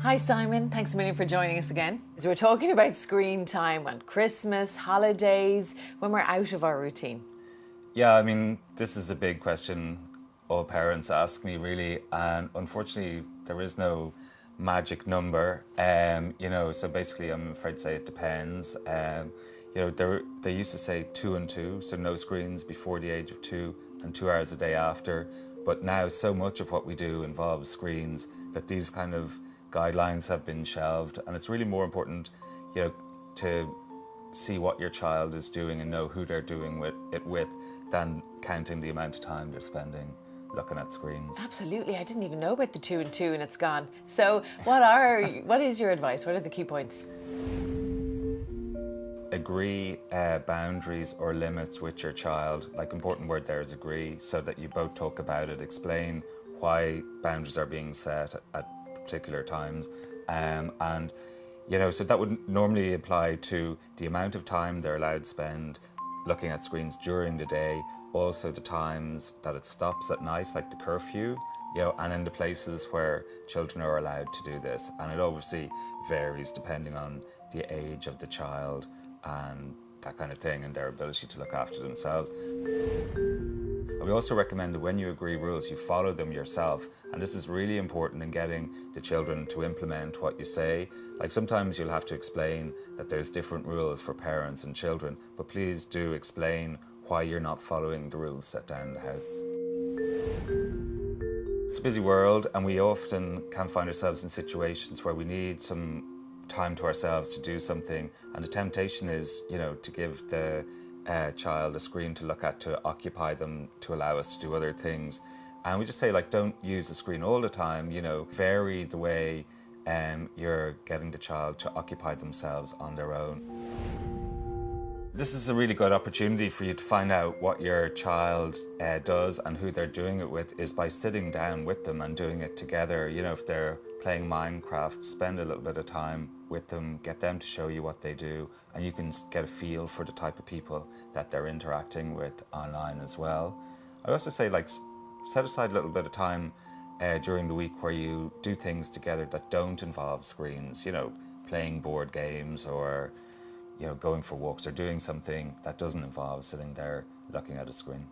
Hi Simon, thanks a million for joining us again. So we're talking about screen time on Christmas, holidays, when we're out of our routine. Yeah, I mean, this is a big question all parents ask me really, and unfortunately there is no magic number. So basically I'm afraid to say it depends. They used to say 2 and 2, so no screens before the age of 2 and 2 hours a day after. But now so much of what we do involves screens that these kind of guidelines have been shelved, and it's really more important, to see what your child is doing and know who they're doing it with than counting the amount of time they're spending looking at screens. Absolutely, I didn't even know about the 2 and 2 and it's gone. So what is your advice? What are the key points? Agree boundaries or limits with your child. Like, important word there is agree, so that you both talk about it, explain why boundaries are being set at particular times, so that would normally apply to the amount of time they're allowed to spend looking at screens during the day, also the times that it stops at night, like the curfew, and in the places where children are allowed to do this. And it obviously varies depending on the age of the child and that kind of thing, and their ability to look after themselves. We also recommend that when you agree rules, you follow them yourself. And this is really important in getting the children to implement what you say. Like, sometimes you'll have to explain that there's different rules for parents and children, but please do explain why you're not following the rules set down in the house. It's a busy world, and we often can find ourselves in situations where we need some time to ourselves to do something, and the temptation is, to give the child a screen to look at, to occupy them, to allow us to do other things. And we just say, don't use the screen all the time, vary the way you're getting the child to occupy themselves on their own. This is a really good opportunity for you to find out what your child does and who they're doing it with, is by sitting down with them and doing it together. If they're playing Minecraft, spend a little bit of time with them, get them to show you what they do, and you can get a feel for the type of people that they're interacting with online as well. I also say, set aside a little bit of time during the week where you do things together that don't involve screens, playing board games or going for walks or doing something that doesn't involve sitting there looking at a screen.